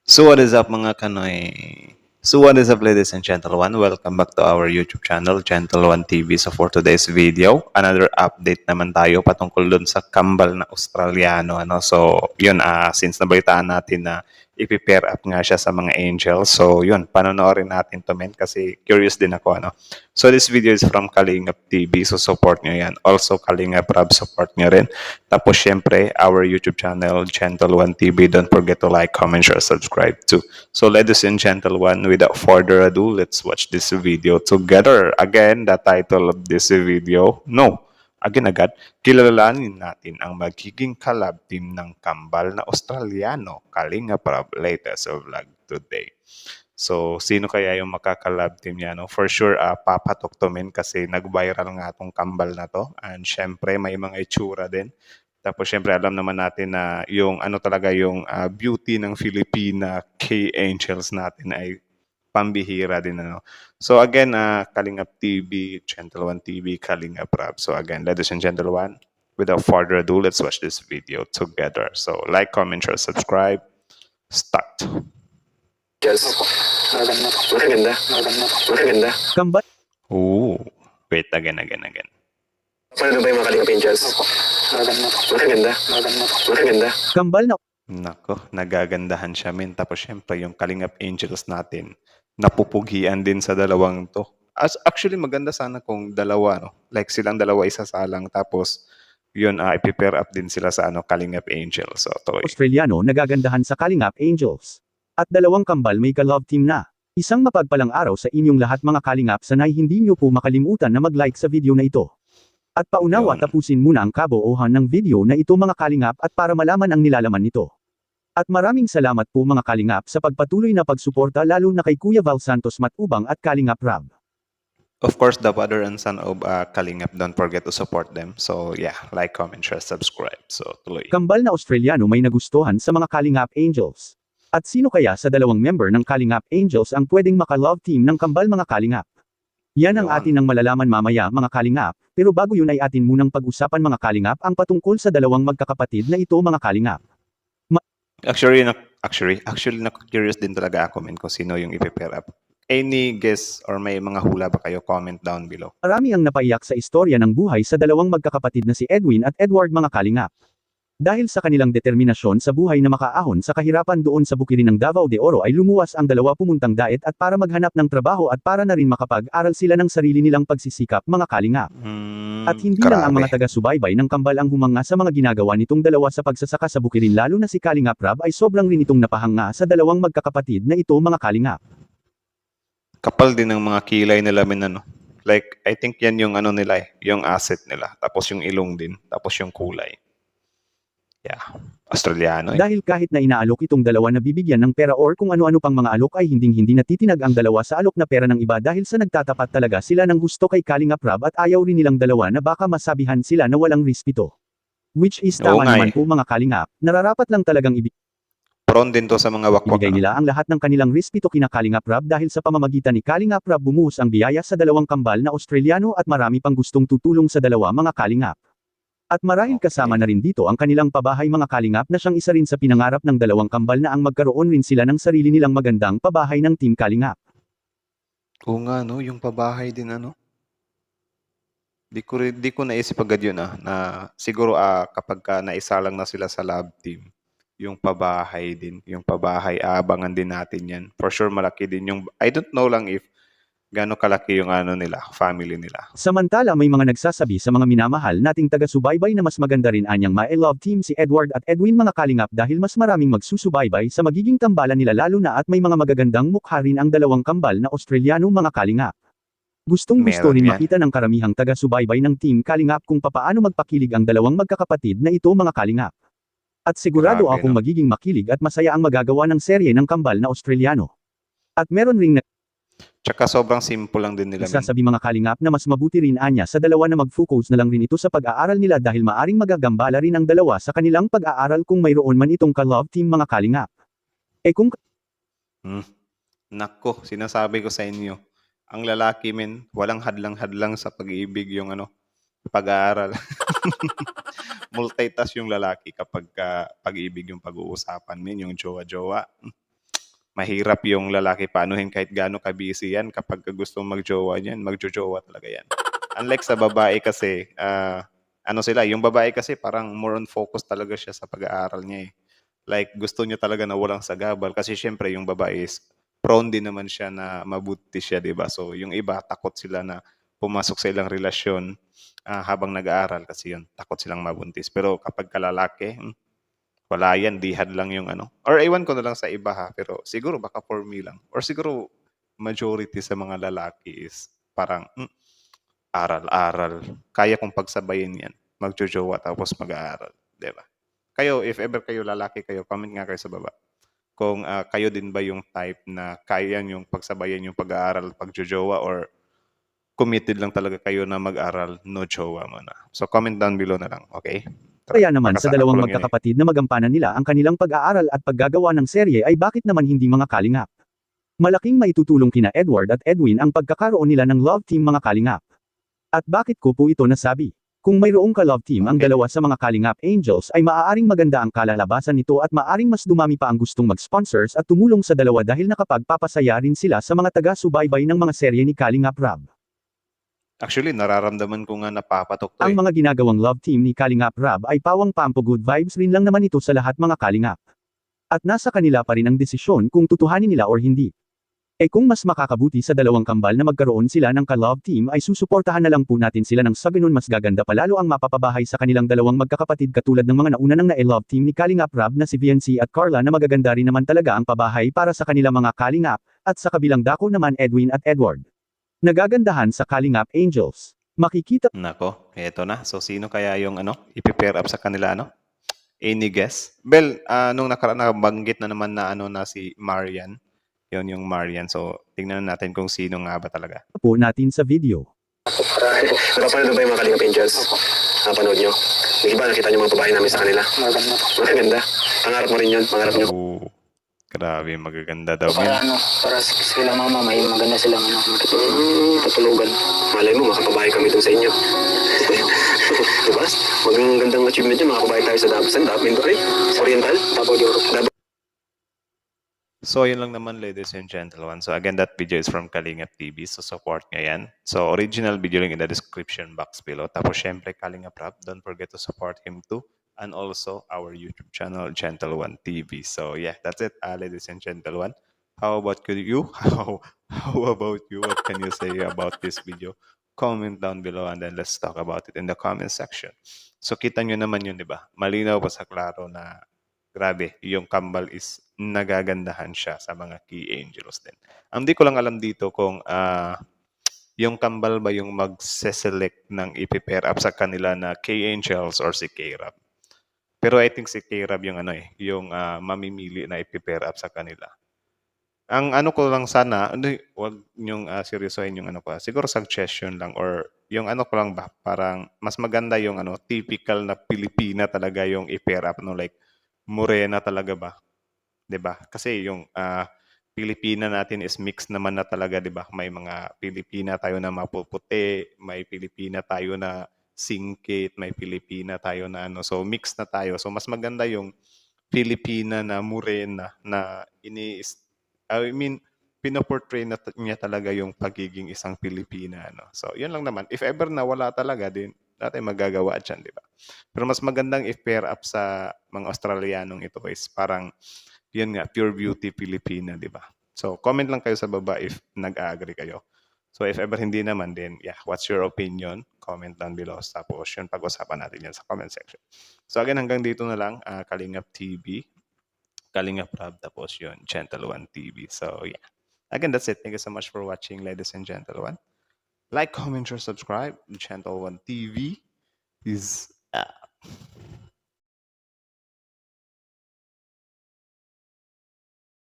So what is up mga Kanoy? So what is up ladies and gentlemen? Welcome back to our YouTube channel, Gentle One TV. So for today's video, another update naman tayo patungkol dun sa kambal na Australiano. So yun, since nabalitaan natin na ipi-pair up nga siya sa mga angels. So yun, panonoorin natin to men kasi curious din ako. So this video is from Kalingap TV. So support nyo yan. Also Kalingap Rab, support nyo rin. Tapos syempre, our YouTube channel, Gentle One TV. Don't forget to like, comment, share, subscribe too. So ladies and gentlemen, without further ado, let's watch this video together. Again, the title of this video, agad, kilalanin natin ang magiging collab team ng kambal na Australiano, Kalinga Prab, latest vlog today. So, sino kaya yung makakalab team niya? No? For sure, papatok to men kasi nag-viral nga tong kambal na to. And syempre, may mga itsura din. Tapos syempre, alam naman natin na yung ano talaga yung beauty ng Filipina K-Angels natin ay pambihira din. So again, Kalingap TV, Gentle One TV, Kalingap Rab. So again, ladies and gentlemen, without further ado, let's watch this video together. So like, comment, share, subscribe. Start. Yes. Maganda. Maganda. Kambal Ooh. Wait, again. Paano ba yung mga Kalingap Angels? Maganda. Maganda. kambal na Nako, nagagandahan siya men. Tapos syempre yung Kalingap Angels natin, napupughian din sa dalawang to. Actually, maganda sana kung dalawa, no? Like silang dalawa isasalang tapos yun, ipi-pair up din sila sa Kalingap Angels. So, tuloy. Australiano nagagandahan sa Kalingap Angels. At dalawang kambal may ka-love team na. Isang mapagpalang araw sa inyong lahat mga Kalingap, sanay hindi niyo po makalimutan na mag-like sa video na ito. At paunawa Yun. tapusin muna ang kabuuhan ng video na ito mga Kalingap at para malaman ang nilalaman nito. At maraming salamat po mga Kalingap sa pagpatuloy na pagsuporta lalo na kay Kuya Val Santos Matubang at Kalingap Rab. Of course, the father and son of Kalingap, don't forget to support them. So yeah, like, comment, share, subscribe. So tuloy. Kambal na Australiano may nagustuhan sa mga Kalingap Angels. At sino kaya sa dalawang member ng Kalingap Angels ang pwedeng maka-love team ng kambal mga Kalingap? Yan ang Yun. atin ang malalaman mamaya mga Kalingap, pero bago yun ay atin munang pag-usapan mga Kalingap ang patungkol sa dalawang magkakapatid na ito mga Kalingap. Actually, na-curious din talaga ako men kung sino yung ipi-pair up. Any guess or may mga hula ba kayo? Comment down below. Marami ang napaiyak sa istorya ng buhay sa dalawang magkakapatid na si Edwin at Edward mga Kalingap. Dahil sa kanilang determinasyon sa buhay na makaahon sa kahirapan doon sa bukirin ng Davao de Oro ay lumuwas ang dalawa pumuntang daet at para maghanap ng trabaho at para na rin makapag-aral sila ng sarili nilang pagsisikap mga Kalingap. At hindi lang ang mga taga-subaybay ng kambal ang humanga sa mga ginagawa nitong dalawa sa pagsasaka sa bukirin lalo na si Kalingap Rab ay sobrang rin itong napahanga sa dalawang magkakapatid na ito mga Kalingap. Kapal din ng mga kilay nila men Like, I think yan yung nila yung asset nila. Tapos yung ilong din. Tapos yung kulay. Yeah. Australiano Dahil kahit na inaalok itong dalawa na bibigyan ng pera or kung ano-ano pang mga alok ay hindi natitinag ang dalawa sa alok na pera ng iba dahil sa nagtatapat talaga sila ng gusto kay Kalingap Rab at ayaw rin nilang dalawa na baka masabihan sila na walang respeto. Which is Oo tama nga naman po mga Kalingap, nararapat lang talagang Prone din to sa mga wakwak. ibigay nila ang lahat ng kanilang respeto kina Kalingap Rab dahil sa pamamagitan ni Kalingap Rab bumuhos ang biyaya sa dalawang kambal na Australiano at marami pang gustong tutulong sa dalawa mga Kalingap. At marahil kasama na rin dito ang kanilang pabahay mga Kalingap na siyang isa rin sa pinangarap ng dalawang kambal na ang magkaroon rin sila ng sarili nilang magandang pabahay ng Team Kalingap. Oo nga yung pabahay din Di ko naisip agad yun na siguro kapag naisalang na sila sa lab team, yung pabahay abangan din natin yan. For sure malaki din yung, I don't know lang if gaano kalaki yung nila, family nila. Samantala may mga nagsasabi sa mga minamahal nating taga-subaybay na mas maganda rin anyang ma-love team si Edward at Edwin mga Kalingap dahil mas maraming magsusubaybay sa magiging tambalan nila lalo na at may mga magagandang mukha rin ang dalawang kambal na Australiano mga Kalingap. Gusto Meron rin yan. makita ng karamihang taga-subaybay ng Team Kalingap kung papaano magpakilig ang dalawang magkakapatid na ito mga Kalingap. At sigurado Grabe, akong magiging makilig at masaya ang magagawa ng serye ng kambal na Australiano. At meron ring Tsaka sobrang simple lang din nila. nagsasabi mga Kalingap na mas mabuti rin anya sa dalawa na mag-focus na lang rin ito sa pag-aaral nila dahil maaring magagambala rin ang dalawa sa kanilang pag-aaral kung mayroon man itong ka-love team mga Kalingap. Kung Nako, sinasabi ko sa inyo, ang lalaki men, walang hadlang-hadlang sa pag-ibig yung pag-aaral. Multitask yung lalaki kapag pag-ibig yung pag-uusapan men, yung jowa-jowa. mahirap yung lalaki paanuhin kahit gaano ka-busy yan. Kapag gusto magjowa niyan, magjojowa talaga yan. Unlike sa babae kasi, ano sila, yung babae kasi parang more on focus talaga siya sa pag-aaral niya eh. Like gusto niya talaga na walang sagabal kasi syempre yung babae is prone din naman siya na mabuti siya, 'di ba? So yung iba takot sila na pumasok sa ilang relasyon habang nag-aaral kasi yun, takot silang mabuntis. Pero kapag kalalaki, wala yan, dihad lang yung ano. Or iwan ko na lang sa iba ha, pero siguro baka for me lang. Or siguro majority sa mga lalaki is parang aral-aral. Kaya kong pagsabayin yan. Magjojowa tapos mag-aaral. 'Di ba? Kayo, if ever kayo lalaki kayo, comment nga kayo sa baba. Kung kayo din ba yung type na kaya yung pagsabayan yung pag-aaral, pagjojowa, or committed lang talaga kayo na mag-aral, no jowa muna. So comment down below na lang, okay? Kaya naman sa Makasama dalawang ko lang yun eh. magkakapatid na magampanan nila ang kanilang pag-aaral at paggagawa ng serye ay bakit naman hindi mga kalingap? Malaking maitutulong kina Edward at Edwin ang pagkakaroon nila ng love team mga kalingap. At bakit ko po ito nasabi? Kung mayroong ka-love team ang Okay. dalawa sa mga kalingap angels ay maaaring maganda ang kalalabasan nito at maaaring mas dumami pa ang gustong mag-sponsors at tumulong sa dalawa dahil nakapagpapasaya rin sila sa mga taga-subaybay ng mga serye ni Kalingap Rab. Actually, nararamdaman ko nga napapatok to Ang eh. mga ginagawang love team ni Kalingap Rab ay pawang pampo good vibes rin lang naman ito sa lahat mga kalingap. At nasa kanila pa rin ang desisyon kung tutuhanin nila or hindi. Kung mas makakabuti sa dalawang kambal na magkaroon sila ng ka-love team ay susuportahan na lang po natin sila ng sa ganun mas gaganda pa lalo ang mapapabahay sa kanilang dalawang magkakapatid katulad ng mga nauna nang na-love team ni Kalingap Rab na si VNC at Carla na magaganda rin naman talaga ang pabahay para sa kanilang mga kalingap, at sa kabilang dako naman Edwin at Edward. Nagagandahan sa Kalingap Angels. Makikita Nako, eto na. So sino kaya yung ipi-pair up sa kanila Any guess? Bel, nung nakaraan nabanggit na naman na na si Marian. Yun yung Marian. So tingnan natin kung sino nga ba talaga. po natin sa video. Napapanood ba yung mga Kalingap Angels? Napanood nyo? Yung iba, nakita nyo mga babae namin sa kanila. Maganda. Pangarap mo rin yun. Pangarap nyo. Oh, grabe, magaganda daw Para yun. para sila mama, may maganda silang katulugan. Malay mo, makapabahay kami dun sa inyo. Diba? Magandang achievement nyo, makapabahay tayo sa Oriental? Davao de Oro. So, yun lang naman, ladies and gentlemen. So, again, that video is from Kalingap TV. So, support nyo yan. So, original video link in the description box below. Tapos, syempre, Kalingap Rab, don't forget to support him too. And also, our YouTube channel, Gentle One TV. So, yeah, that's it, ladies and gentlemen. How about you? How about you? What can you say about this video? Comment down below and then let's talk about it in the comment section. So, kita nyo naman yun, di ba? Malinaw pa sa klaro na grabe, yung kambal is nagagandahan siya sa mga key angels din. Hindi ko lang alam dito kung yung kambal ba yung mag-select ng ipi-pair up sa kanila na key angels or si K-Rab. Pero I think si K-Rab yung yung mamimili na ipi-pair up sa kanila. Ang ko lang sana, wag nyong seryosohin yung siguro suggestion lang or yung ko lang ba, parang mas maganda yung typical na Pilipina talaga yung i-pair up, like morena talaga ba? 'Di ba? Kasi yung Pilipina natin is mix naman na talaga, 'di ba? May mga Pilipina tayo na mapuputi, may Pilipina tayo na singkit, may Pilipina tayo na so mix na tayo. So mas maganda yung Pilipina na morena na pinoportray niya talaga yung pagiging isang Pilipina. So, yun lang naman. If ever na wala talaga, din natin magagawa dyan, di ba? Pero mas magandang i-pair up sa mga Australianong ito is parang, yun nga, pure beauty Pilipina, di ba? So, comment lang kayo sa baba if nag-agree kayo. So, if ever hindi naman, then, yeah, what's your opinion? Comment down below. Tapos, yun, pag-usapan natin yan sa comment section. So, again, hanggang dito na lang, Kalingap TV. Kalingap Rab, tapos yun, Gentle One TV. So, yeah. Again, that's it. Thank you so much for watching, ladies and gentlemen. Like, comment, share, subscribe. Gentle One TV is